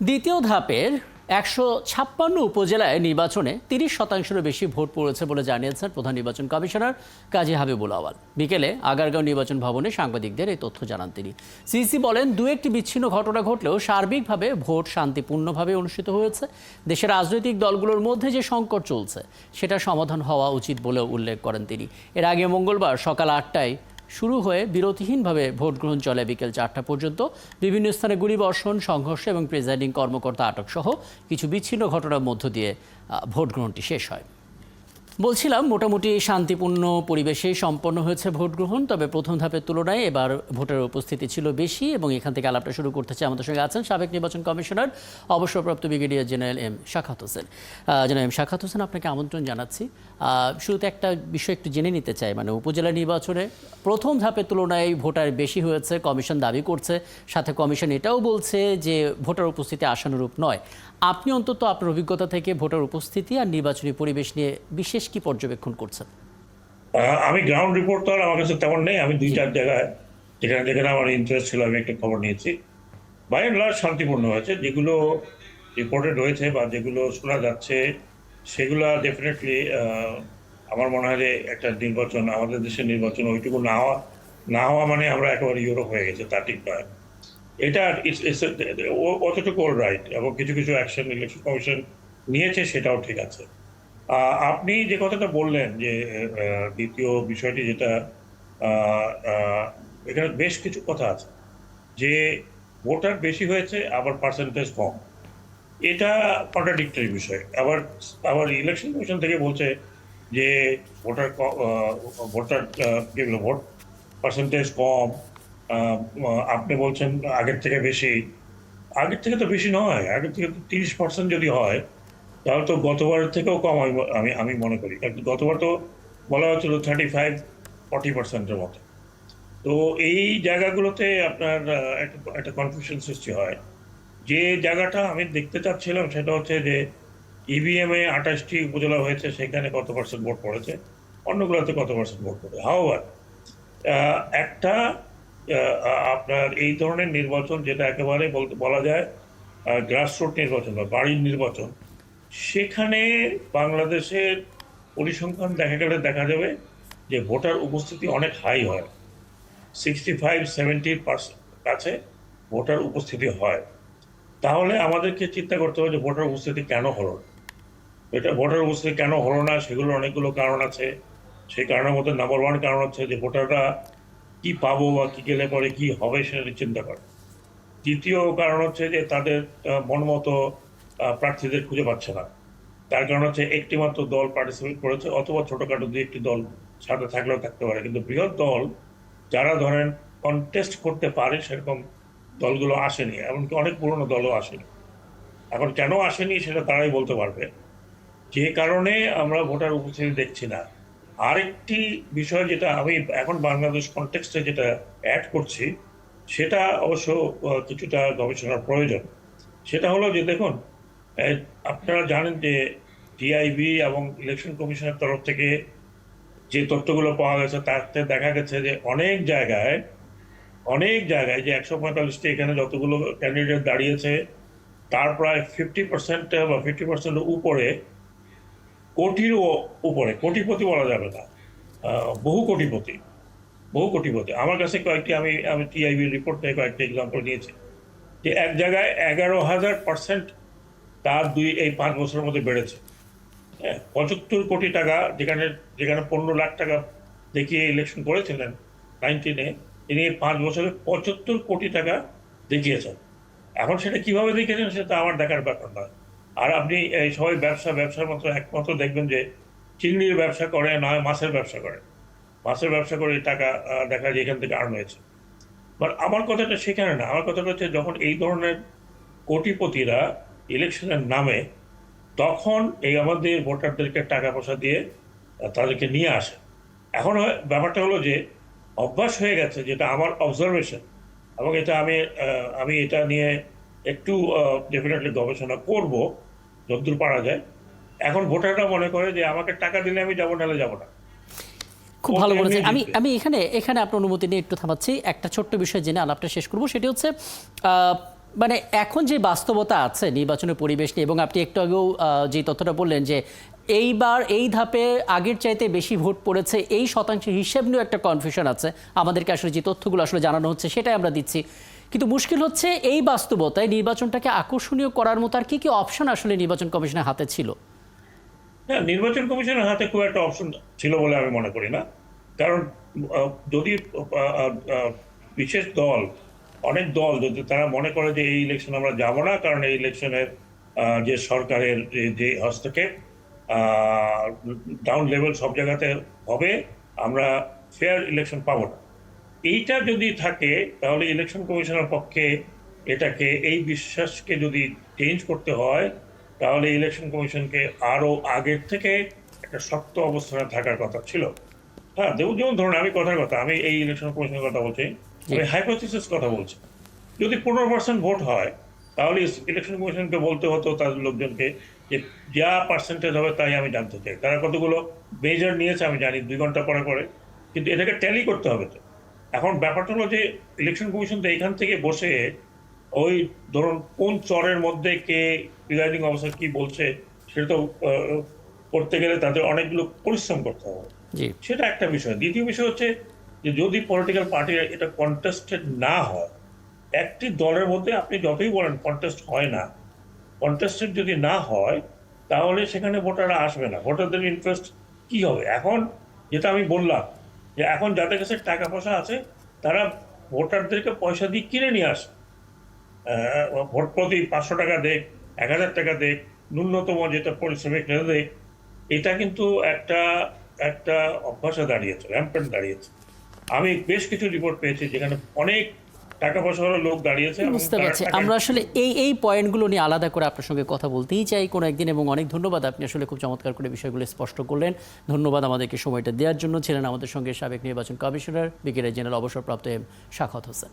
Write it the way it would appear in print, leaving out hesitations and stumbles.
দ্বিতীয় ধাপের ১৫৬ উপজেলায় নির্বাচনে ৩০%-এরও বেশি ভোট পড়েছে বলে জানিয়েছেন প্রধান নির্বাচন কমিশনার কাজী হাবিবুল আওয়াল। বিকেলে আগারগাঁও নির্বাচন ভবনে সাংবাদিকদের এই তথ্য জানান তিনি। সিইসি বলেন, দু একটি বিচ্ছিন্ন ঘটনা ঘটলেও সার্বিকভাবে ভোট শান্তিপূর্ণভাবে অনুষ্ঠিত হয়েছে। দেশের রাজনৈতিক দলগুলোর মধ্যে যে সংকট চলছে সেটা সমাধান হওয়া উচিত বলেও উল্লেখ করেন তিনি। এর আগে মঙ্গলবার সকাল ৮টায় শুরু হয়ে বিরতিহীনভাবে ভোট গ্রহণ চলে বিকেল ৪টা পর্যন্ত। বিভিন্ন স্থানে গুলিবর্ষণ, সংঘর্ষ এবং প্রিজাইডিং কর্মকর্তা আটক সহ কিছু বিচ্ছিন্ন ঘটনার মধ্য দিয়ে ভোট গ্রহণটি শেষ হয়। বলছিলাম, মোটামুটি শান্তিপূর্ণ পরিবেশেই সম্পন্ন হয়েছে ভোট গ্রহণ। তবে প্রথম ধাপের তুলনায় এবার ভোটের উপস্থিতি ছিল বেশি এবং এখান থেকে আলাপটা শুরু করতে চাই। আমাদের সঙ্গে আছেন সাবেক নির্বাচন কমিশনার অবসরপ্রাপ্ত ব্রিগেডিয়ার জেনারেল এম শাখাত হোসেন। জেনারেল এম শাখাত হোসেন, আপনাকে আমন্ত্রণ জানাচ্ছি। শুরুতে একটা বিষয় একটু জেনে নিতে চাই, মানে উপজেলা নির্বাচনে প্রথম ধাপের তুলনায় ভোটার বেশি হয়েছে, কমিশন দাবি করছে, সাথে কমিশন এটাও বলছে যে ভোটার উপস্থিতি আশানুরূপ নয়। আপনি অন্তত আপনার অভিজ্ঞতা থেকে ভোটার উপস্থিতি আর নির্বাচনী পরিবেশ নিয়ে বিশেষ কি পর্যবেক্ষণ করছেন? আমি গ্রাউন্ড রিপোর্ট তো আর আমার কাছে তেমন নেই। আমি ২-৪ জায়গায় যেখানে আমার ইন্টারেস্ট ছিল আমি একটা খবর নিয়েছি। বাই এন্ড লার্জ শান্তিপূর্ণ হয়েছে। যেগুলো রিপোর্টেড হয়েছে বা যেগুলো শোনা যাচ্ছে সেগুলো ডেফিনেটলি আমার মনে হয় যে একটা নির্বাচন, আমাদের দেশের নির্বাচন ওইটুকু না হওয়া মানে আমরা একেবারে ইউরোপ হয়ে গেছে, তা ঠিক নয়। এটা অতটুকু অল রাইট, এবং কিছু কিছু অ্যাকশন ইলেকশন কমিশন নিয়েছে, সেটাও ঠিক আছে। আপনি যে কথাটা বললেন যে দ্বিতীয় বিষয়টি যেটা, এখানে বেশ কিছু কথা আছে যে ভোটার বেশি হয়েছে আবার পার্সেন্টেজ কম। এটা কন্ট্রাডিক্টরি বিষয়। আবার ইলেকশন কমিশন থেকে বলছে যে ভোটার ভোট পার্সেন্টেজ কম। আপনি বলছেন আগের থেকে বেশি। আগের থেকে তো বেশি নয়, আগের থেকে তো ৩০% যদি হয় তাহলে তো গতবারের থেকেও কম আমি মনে করি। কারণ গতবার তো বলা হচ্ছিল 35-40%-এর মতো। তো এই জায়গাগুলোতে আপনার একটা কনফিউশন সৃষ্টি হয়। যে জায়গাটা আমি দেখতে চাচ্ছিলাম সেটা হচ্ছে যে ইভিএম এ ২৮টি উপজেলা হয়েছে, সেখানে কত পার্সেন্ট ভোট পড়েছে, অন্যগুলোতে কত পার্সেন্ট ভোট পড়ে। হাওয়ার একটা আপনার এই ধরনের নির্বাচন, যেটা একেবারে বলা যায় গ্রাসরুট নির্বাচন বা বাড়ির নির্বাচন, সেখানে বাংলাদেশের পরিসংখ্যান দেখা যাবে যে ভোটার উপস্থিতি অনেক হাই হয়। 65-70% কাছে ভোটার উপস্থিতি হয়। তাহলে আমাদেরকে চিন্তা করতে হবে যে ভোটার উপস্থিতি কেন হলো না। ভোটার উপস্থিতি কেন হলো না, সেগুলোর অনেকগুলো কারণ আছে। সেই কারণের মধ্যে নাম্বার 1 কারণ হচ্ছে যে ভোটাররা কি পাবো বা কি গেলে পরে কি হবে সেটা চিন্তা করে। দ্বিতীয় কারণ হচ্ছে যে তাদের মনমতো প্রার্থীদের খুঁজে পাচ্ছে না। তার কারণ হচ্ছে একটি মাত্র দল পার্টিসিপেট করেছে, অথবা ছোটখাটো 2-1টি দল সাথে থাকলেও থাকতে পারে, কিন্তু বৃহৎ দল যারা ধরেন কন্টেস্ট করতে পারে সেরকম দলগুলো আসেনি। এমনকি অনেক পুরনো দলও আসেনি। এখন কেন আসেনি সেটা তারাই বলতে পারবে, যে কারণে আমরা ভোটার উপস্থিতি দেখছি না। আরেকটি বিষয় যেটা আমি এখন বাংলাদেশ কনটেক্সটে যেটা অ্যাড করছি, সেটা অবশ্য কিছুটা গবেষণার প্রয়োজন। সেটা হলো যে দেখুন, আপনারা জানেন যে টিআইবি এবং ইলেকশন কমিশনের তরফ থেকে যে তথ্যগুলো পাওয়া গেছে তাতে দেখা গেছে যে অনেক জায়গায় যে ১৪৫টি এখানে যতগুলো ক্যান্ডিডেট দাঁড়িয়েছে তার প্রায় 50% বা 50% উপরে, কোটিরও উপরে, কোটিপতি বলা যাবে না, বহু কোটিপতি। আমার কাছে কয়েকটি, আমি টিআইবি রিপোর্ট থেকে কয়েকটি এক্সাম্পল নিয়েছি যে এক জায়গায় ১১,০০০% তার এই 5 বছরের মধ্যে বেড়েছে। ৭৫ কোটি টাকা, যেখানে ১৫ লাখ টাকা দেখিয়ে ইলেকশন করেছিলেন 19-এ, তিনি 5 বছরে ৭৫ কোটি টাকা দেখিয়েছেন। এখন সেটা কিভাবে দেখিয়েছেন সেটা আমার দেখার ব্যাপার নয়। আর আপনি সবাই ব্যবসার মতো একমাত্র দেখবেন যে চিংড়ির ব্যবসা করে, নয় মাছের ব্যবসা করে। মাছের ব্যবসা করে টাকা দেখা যায় এখান থেকে আর্ন হয়েছে। বাট আমার কথাটা সেখানে না। আমার কথাটা হচ্ছে যখন এই ধরনের কোটিপতিরা ইলেকশনের নামে, তখন এই আমাদের ভোটারদেরকে টাকা পয়সা দিয়ে তাদেরকে নিয়ে আসে। এখন ব্যাপারটা হলো যে অভ্যাস হয়ে গেছে, যেটা আমার অবজারভেশন, এবং এটা আমি এটা নিয়ে একটু ডেফিনেটলি গবেষণা করব যতদূর পারা যায়। এখন ভোটাররা মনে করে যে আমাকে টাকা দিলে আমি যাবো, নাহলে যাবো না। খুব ভালো বলেছেন। আমি এখানে আপনার অনুমতি নিয়ে একটু থামাচ্ছি। একটা ছোট্ট বিষয় জেনে আলাপটা শেষ করবো, সেটি হচ্ছে মানে এখন যে বাস্তবতা আছে নির্বাচনের পরিবেশ নিয়ে, এবং আপনি একটু আগেও যে তথ্যটা বললেন যে এইবার এই ধাপে আগের চাইতে বেশি ভোট পড়েছে, এই শতাংশের হিসেব নিয়েও একটা কনফিউশন আছে। আমাদেরকে আসলে যে তথ্যগুলো আসলে জানানো হচ্ছে সেটাই আমরা দিচ্ছি, কিন্তু মুশকিল হচ্ছে এই বাস্তবতায় নির্বাচনটাকে আকর্ষণীয় করার মতো আর কি কি অপশন আসলে নির্বাচন কমিশনের হাতে ছিল? হ্যাঁ, নির্বাচন কমিশনের হাতে খুব একটা অপশন ছিল বলে আমি মনে করি না। কারণ যদি বিশেষ দল, অনেক দল যদি তারা মনে করে যে এই ইলেকশন আমরা যাব না, কারণ এই ইলেকশনের যে সরকারের যে হস্তক্ষেপ ডাউন লেভেল সব জায়গাতে হবে, আমরা ফেয়ার ইলেকশন পাবো না, এইটা যদি থাকে, তাহলে ইলেকশন কমিশনের পক্ষে এটাকে, এই বিশ্বাসকে যদি চেঞ্জ করতে হয়, তাহলে ইলেকশন কমিশনকে আরো আগের থেকে একটা শক্ত অবস্থানে থাকার কথা ছিল। হ্যাঁ, যেমন ধরুন, আমি কথার কথা, আমি এই ইলেকশন কমিশনের কথা বলছি, আমি হাইপোথিসিস কথা বলছি। যদি 15% ভোট হয়, তাহলে ইলেকশন কমিশনকে বলতে হতো তাদের লোকজনকে যে যা পার্সেন্টেজ হবে তাই আমি জানতে চাই। তারা কতগুলো মেজার নিয়েছে আমি জানি 2 ঘন্টা পরে পরে, কিন্তু এটাকে ট্যালি করতে হবে তো। এখন ব্যাপারটা হলো যে ইলেকশন কমিশন তো এখান থেকে বসে ওই ধরুন কোন চরের মধ্যে কে প্রিজাইডিং অফিসার কি বলছে সেটা তো করতে গেলে তাদের অনেকগুলো পরিশ্রম করতে হবে। জি, সেটা একটা বিষয়। দ্বিতীয় বিষয় হচ্ছে যে যদি পলিটিক্যাল পার্টি এটা কন্টেস্টেড না হয়, একটি দলের মধ্যে আপনি যতই বলেন কন্টেস্ট হয় না, কন্টেস্টেড যদি না হয়, তাহলে সেখানে ভোটাররা আসবে না। ভোটারদের ইন্টারেস্ট কি হবে? এখন যেটা আমি বললাম, যে এখন যাদের কাছে টাকা পয়সা আছে তারা ভোটারদেরকে পয়সা দিয়ে কিনে নিয়ে আসে। ভোট প্রতি 500 টাকা দেখ, 1000 টাকা দেখ, ন্যূনতম যেটা পরিশ্রমিক দেখ, এটা কিন্তু একটা একটা অভ্যাসে দাঁড়িয়েছে, র্যাম্পেন্ট দাঁড়িয়েছে। আমি বেশ কিছু রিপোর্ট পেয়েছি যেখানে অনেক টাকা পয়সাওয়ালা লোক দাঁড়িয়েছে এবং বুঝতে তারা পারছি। টাকা- আমরা আসলে এই পয়েন্টগুলো নিয়ে আলাদা করে আপনার সঙ্গে কথা বলতেই চাই কোনো একদিন, এবং অনেক ধন্যবাদ, আপনি আসলে খুব চমৎকার করে বিষয়গুলো স্পষ্ট করলেন। ধন্যবাদ আমাদেরকে সময়টা দেওয়ার জন্য। ছিলেন আমাদের সঙ্গে সাবেক নির্বাচন কমিশনার ব্রিগেডিয়ার জেনারেল অবসরপ্রাপ্ত এম শাখাওয়াত হোসেন।